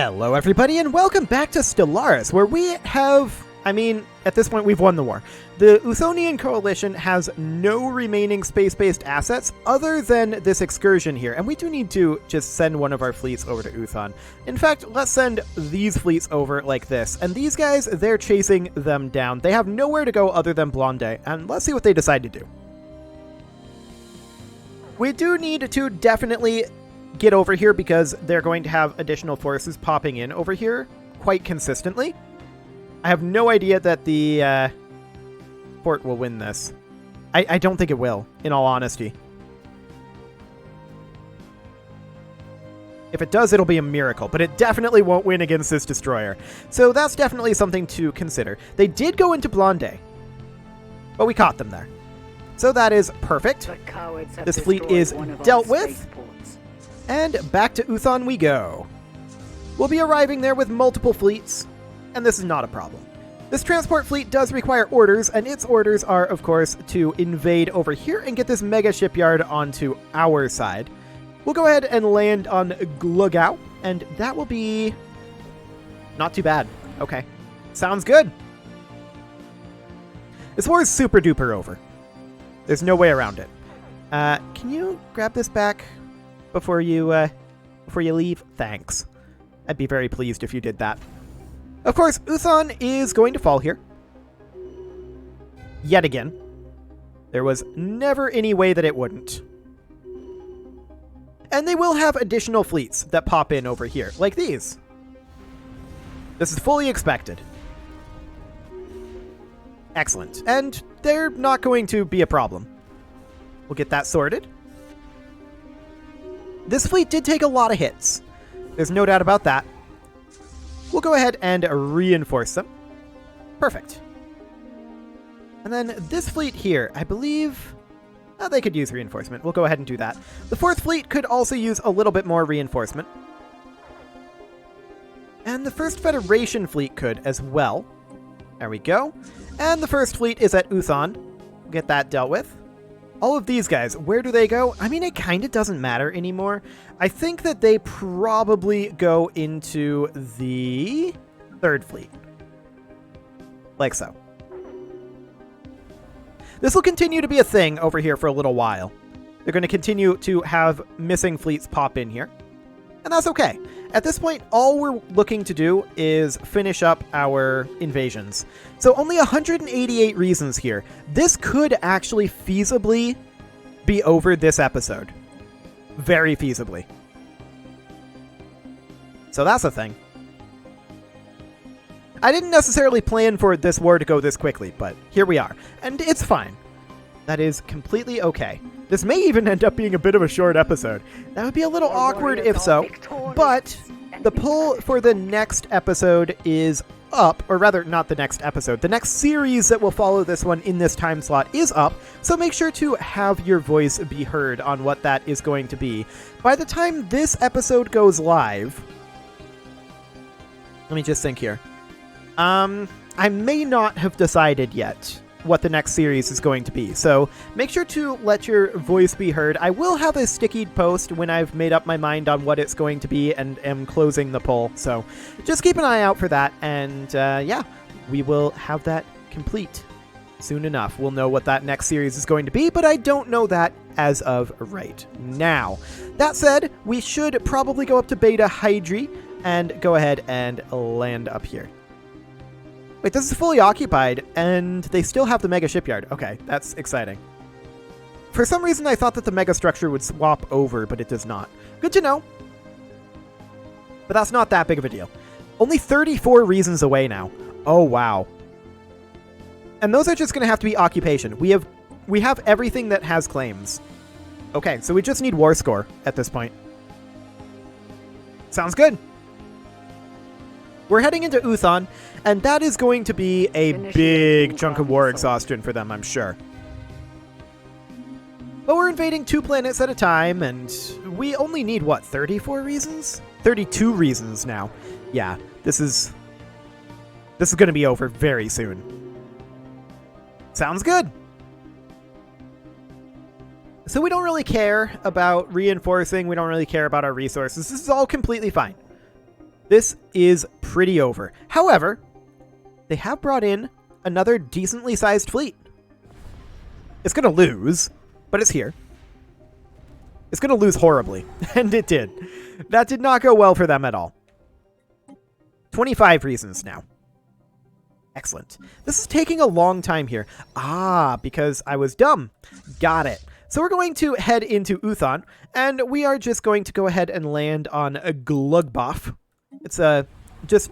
Hello everybody and welcome back to Stellaris, where we have, at this point we've won the war. The Uthonian Coalition has no remaining space-based assets other than this excursion here, and we do need to just send one of our fleets over to Uthon. In fact, let's send these fleets over like this, and these guys, they're chasing them down. They have nowhere to go other than Blonde, and let's see what they decide to do. We do need to definitely get over here because they're going to have additional forces popping in over here quite consistently. I have no idea that the fort will win this. I don't think it will, in all honesty. If it does, it'll be a miracle, but it definitely won't win against this destroyer. So that's definitely something to consider. They did go into Blonde, but we caught them there. So that is perfect. This fleet is dealt with. And back to Uthon we go. We'll be arriving there with multiple fleets, and this is not a problem. This transport fleet does require orders, and its orders are, of course, to invade over here and get this mega shipyard onto our side. We'll go ahead and land on Glugau, and that will be not too bad. Okay, sounds good. This war is super duper over. There's no way around it. Can you grab this back before you leave? Thanks. I'd be very pleased if you did that. Of course, Uthon is going to fall here. Yet again. There was never any way that it wouldn't. And they will have additional fleets that pop in over here, like these. This is fully expected. Excellent. And they're not going to be a problem. We'll get that sorted. This fleet did take a lot of hits. There's no doubt about that. We'll go ahead and reinforce them. Perfect. And then this fleet here, I believe they could use reinforcement. We'll go ahead and do that. The fourth fleet could also use a little bit more reinforcement. And the first Federation fleet could as well. There we go. And the first fleet is at Uthon. We'll get that dealt with. All of these guys, where do they go? It kind of doesn't matter anymore. I think that they probably go into the third fleet. Like so. This will continue to be a thing over here for a little while. They're going to continue to have missing fleets pop in here. And that's okay. At this point, all we're looking to do is finish up our invasions. So only 188 reasons here. This could actually feasibly be over this episode. Very feasibly. So that's a thing. I didn't necessarily plan for this war to go this quickly, but here we are. And it's fine. That is completely okay. This may even end up being a bit of a short episode. That would be a little awkward if so, but the poll for the next episode is up, or rather, not the next episode. The next series that will follow this one in this time slot is up, so make sure to have your voice be heard on what that is going to be. By the time this episode goes live, let me just think here. I may not have decided yet what the next series is going to be. So make sure to let your voice be heard. I will have a sticky post when I've made up my mind on what it's going to be and am closing the poll. So just keep an eye out for that. And yeah, we will have that complete soon enough. We'll know what that next series is going to be, but I don't know that as of right now. That said, we should probably go up to Beta Hydri and go ahead and land up here. Wait, this is fully occupied, and they still have the mega shipyard. Okay, that's exciting. For some reason, I thought that the mega structure would swap over, but it does not. Good to know. But that's not that big of a deal. Only 34 reasons away now. Oh, wow. And those are just going to have to be occupation. We have everything that has claims. Okay, so we just need war score at this point. Sounds good. We're heading into Uthon, and that is going to be a big chunk of war exhaustion for them, I'm sure. But we're invading 2 planets at a time, and we only need, what, 34 reasons? 32 reasons now. Yeah, this is going to be over very soon. Sounds good. So we don't really care about reinforcing. We don't really care about our resources. This is all completely fine. This is pretty over. However, they have brought in another decently sized fleet. It's going to lose, but it's here. It's going to lose horribly, and it did. That did not go well for them at all. 25 reasons now. Excellent. This is taking a long time here. Because I was dumb. Got it. So we're going to head into Uthon, and we are just going to go ahead and land on a Glugbaf. It's a just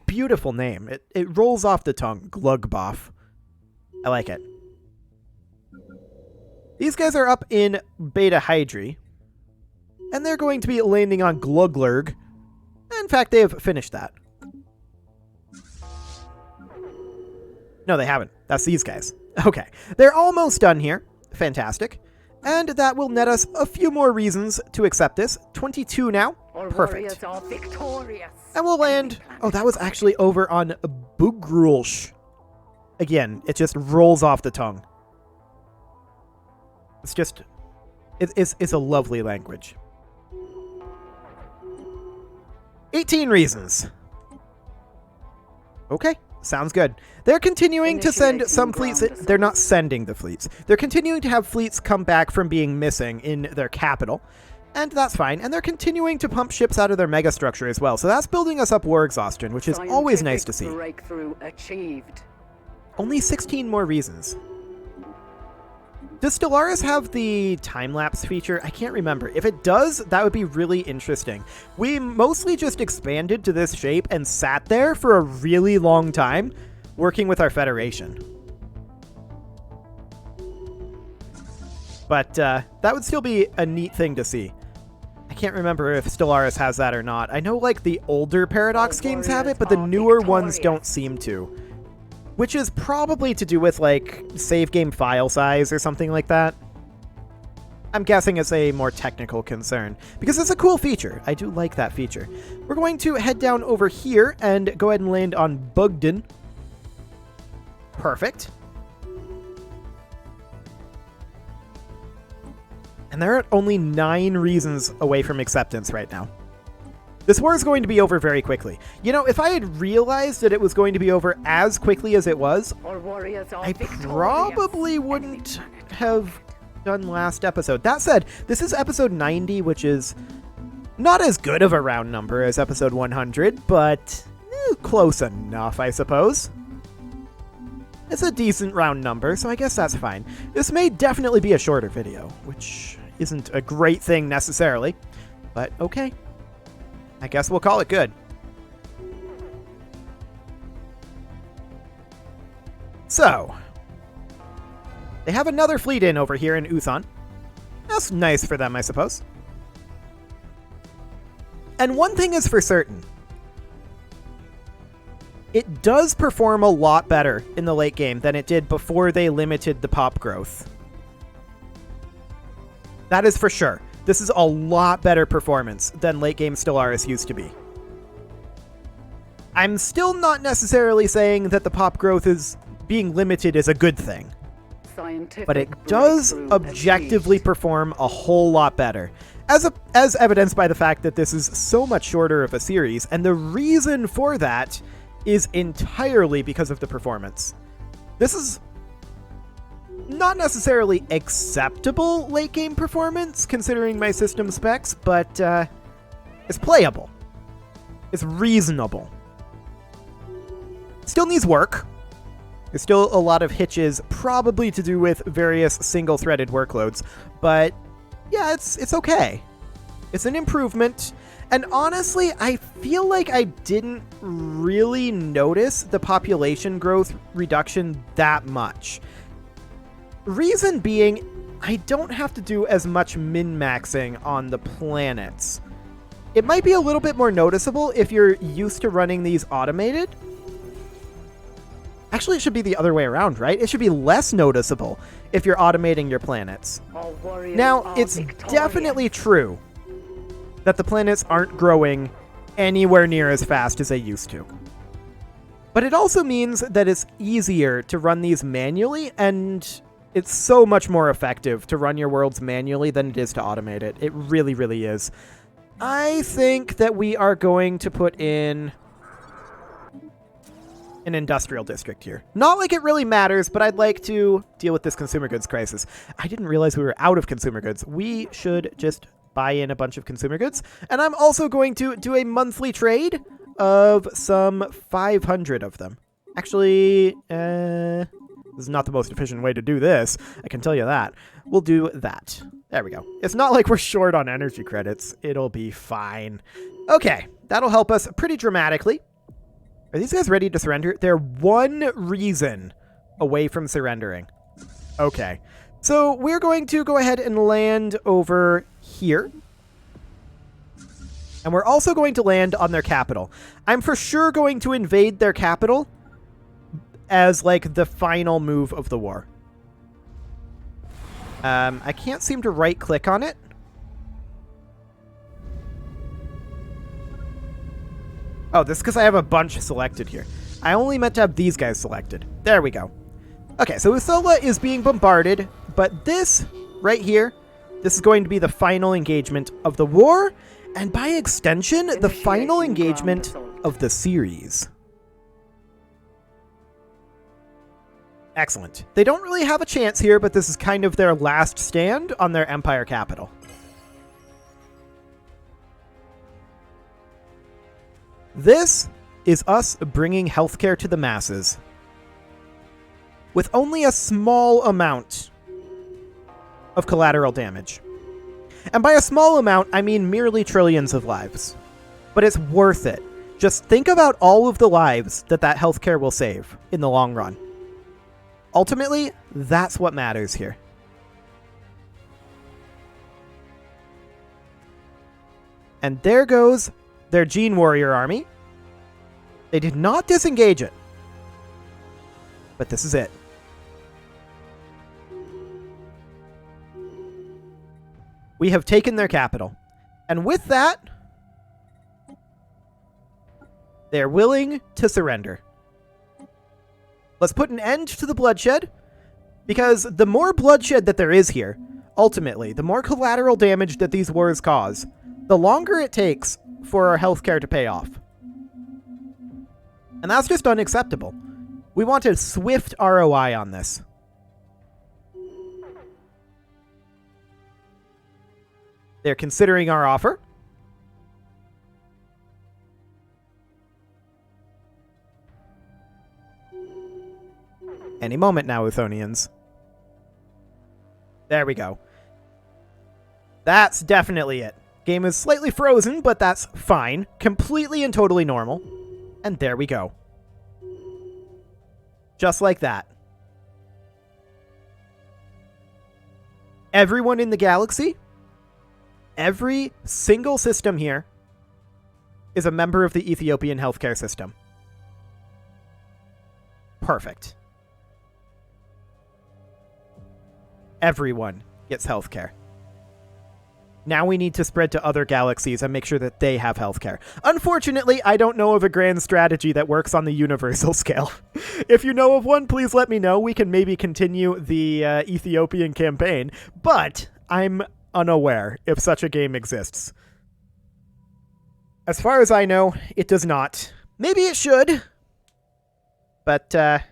beautiful name. It rolls off the tongue. Glugbaf. I like it. These guys are up in Beta Hydri, and they're going to be landing on Gluglurg. In fact, they have finished that. No, they haven't. That's these guys. Okay. They're almost done here. Fantastic. And that will net us a few more reasons to accept this. 22 now. Perfect. And we'll land... Oh, that was actually over on Bugrulsh. Again, it just rolls off the tongue. It's just... It's a lovely language. 18 reasons. Okay. Sounds good. They're continuing to send some fleets. They're not sending the fleets. They're continuing to have fleets come back from being missing in their capital. And that's fine. And they're continuing to pump ships out of their megastructure as well. So that's building us up war exhaustion, which is always nice to see. Breakthrough achieved. Only 16 more reasons. Does Stellaris have the time-lapse feature? I can't remember. If it does, that would be really interesting. We mostly just expanded to this shape and sat there for a really long time, working with our Federation. But that would still be a neat thing to see. I can't remember if Stellaris has that or not. I know, like, the older Paradox games have it, but the newer ones don't seem to. Which is probably to do with, like, save game file size or something like that. I'm guessing it's a more technical concern, because it's a cool feature. I do like that feature. We're going to head down over here and go ahead and land on Bugden. Perfect. And they're at only 9 reasons away from acceptance right now. This war is going to be over very quickly. You know, if I had realized that it was going to be over as quickly as it was, I probably wouldn't have done last episode. That said, this is episode 90, which is not as good of a round number as episode 100, but close enough, I suppose. It's a decent round number, so I guess that's fine. This may definitely be a shorter video, which isn't a great thing necessarily, but okay. I guess we'll call it good. So, they have another fleet in over here in Uthon. That's nice for them, I suppose. And one thing is for certain. It does perform a lot better in the late game than it did before they limited the pop growth. That is for sure. This is a lot better performance than late game Stellaris used to be. I'm still not necessarily saying that the pop growth is being limited is a good thing. But it does objectively perform a whole lot better. As evidenced by the fact that this is so much shorter of a series, and the reason for that is entirely because of the performance. This is not necessarily acceptable late game performance, considering my system specs, but it's playable. It's reasonable. Still needs work. There's still a lot of hitches, probably to do with various single-threaded workloads, but yeah, it's okay. It's an improvement, and honestly, I feel like I didn't really notice the population growth reduction that much. Reason being, I don't have to do as much min-maxing on the planets. It might be a little bit more noticeable if you're used to running these automated. Actually, it should be the other way around, right? It should be less noticeable if you're automating your planets. Now, it's definitely true that the planets aren't growing anywhere near as fast as they used to. But it also means that it's easier to run these manually, and it's so much more effective to run your worlds manually than it is to automate it. It really, really is. I think that we are going to put in an industrial district here. Not like it really matters, but I'd like to deal with this consumer goods crisis. I didn't realize we were out of consumer goods. We should just buy in a bunch of consumer goods. And I'm also going to do a monthly trade of some 500 of them. Actually, this is not the most efficient way to do this. I can tell you that. We'll do that. There we go. It's not like we're short on energy credits. It'll be fine. Okay, that'll help us pretty dramatically. Are these guys ready to surrender? They're one reason away from surrendering. Okay. So we're going to go ahead and land over here. And we're also going to land on their capital. I'm for sure going to invade their capital as, like, the final move of the war. I can't seem to right-click on it. Oh, this is because I have a bunch selected here. I only meant to have these guys selected. There we go. Okay, so Usola is being bombarded, but this right here, this is going to be the final engagement of the war, and by extension, the final engagement of the series. Excellent. They don't really have a chance here, but this is kind of their last stand on their empire capital. This is us bringing healthcare to the masses with only a small amount of collateral damage. And by a small amount, I mean merely trillions of lives. But it's worth it. Just think about all of the lives that healthcare will save in the long run. Ultimately, that's what matters here. And there goes their Gene Warrior army. They did not disengage it. But this is it. We have taken their capital. And with that, they're willing to surrender. Let's put an end to the bloodshed, because the more bloodshed that there is here, ultimately, the more collateral damage that these wars cause, the longer it takes for our healthcare to pay off. And that's just unacceptable. We want a swift ROI on this. They're considering our offer. Any moment now, Uthonians. There we go. That's definitely it. Game is slightly frozen, but that's fine. Completely and totally normal. And there we go. Just like that. Everyone in the galaxy, every single system here, is a member of the Ethiopian healthcare system. Perfect. Everyone gets healthcare. Now we need to spread to other galaxies and make sure that they have healthcare. Unfortunately, I don't know of a grand strategy that works on the universal scale. If you know of one, please let me know. We can maybe continue the Ethiopian campaign, but I'm unaware if such a game exists. As far as I know, it does not. Maybe it should, but that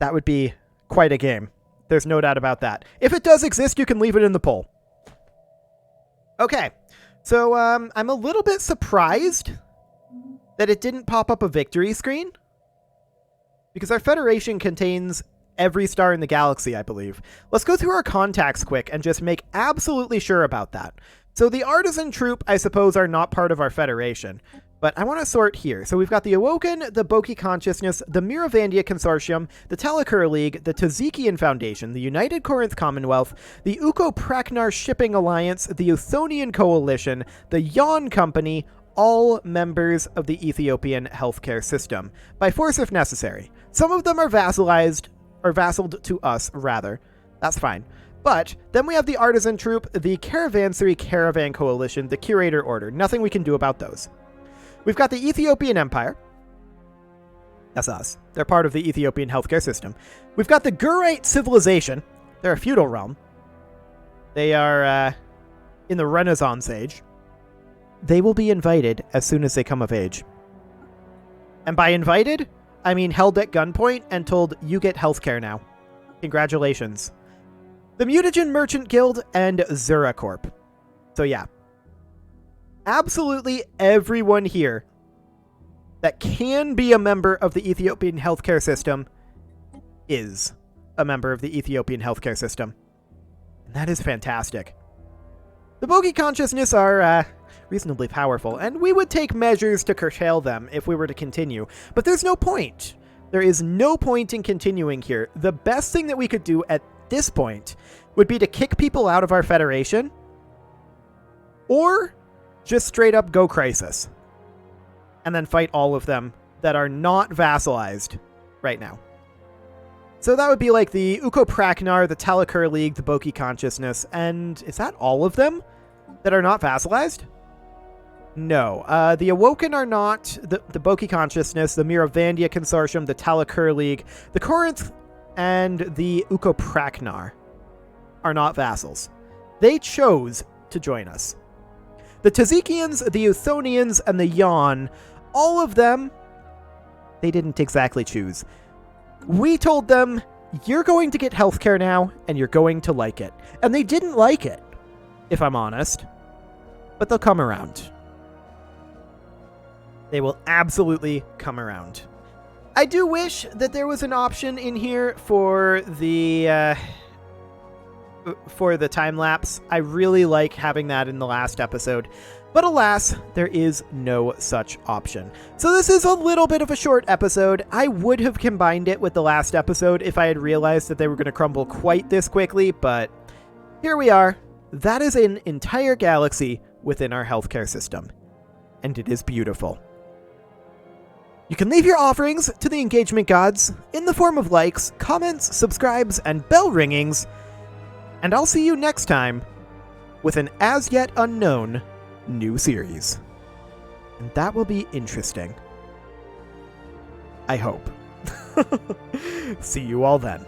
would be quite a game. There's no doubt about that. If it does exist, you can leave it in the poll. Okay, so I'm a little bit surprised that it didn't pop up a victory screen, because our Federation contains every star in the galaxy, I believe. Let's go through our contacts quick and just make absolutely sure about that. So the Artisan Troop, I suppose, are not part of our Federation, but I want to sort here. So we've got the Awoken, the Boki Consciousness, the Miravandia Consortium, the Talakur League, the Tazikian Foundation, the United Corinth Commonwealth, the Uko-Praknar Shipping Alliance, the Euthonian Coalition, the Yon Company, all members of the Ethiopian healthcare system, by force if necessary. Some of them are vassalized, or vassaled to us, rather. That's fine. But then we have the Artisan Troop, the Caravansary Caravan Coalition, the Curator Order. Nothing we can do about those. We've got the Ethiopian Empire. That's us. They're part of the Ethiopian healthcare system. We've got the Gurite Civilization. They're a feudal realm. They are in the Renaissance Age. they will be invited as soon as they come of age. And by invited, I mean held at gunpoint and told, you get healthcare now. Congratulations. The Mutagen Merchant Guild and Zura Corp. So yeah. Absolutely everyone here that can be a member of the Ethiopian healthcare system is a member of the Ethiopian healthcare system. And that is fantastic. The Bogey Consciousness are reasonably powerful, and we would take measures to curtail them if we were to continue, but there's no point. There is no point in continuing here. The best thing that we could do at this point would be to kick people out of our federation, or just straight up go crisis, and then fight all of them that are not vassalized right now. So that would be like the Uko Praknar, the Talakur League, the Boki Consciousness, and is that all of them that are not vassalized? No. The Awoken are not, the Boki Consciousness, the Miravandia Consortium, the Talakur League, the Corinth, and the Uko Praknar are not vassals. They chose to join us. The Tazikians, the Euthonians, and the Yon, all of them, they didn't exactly choose. We told them, you're going to get healthcare now, and you're going to like it. And they didn't like it, if I'm honest. But they'll come around. They will absolutely come around. I do wish that there was an option in here for the time lapse. I really like having that in the last episode. But alas, there is no such option. So this is a little bit of a short episode. I would have combined it with the last episode if I had realized that they were going to crumble quite this quickly, but here we are. That is an entire galaxy within our healthcare system. And it is beautiful. You can leave your offerings to the engagement gods in the form of likes, comments, subscribes, and bell ringings. And I'll see you next time with an as yet unknown new series. And that will be interesting. I hope. See you all then.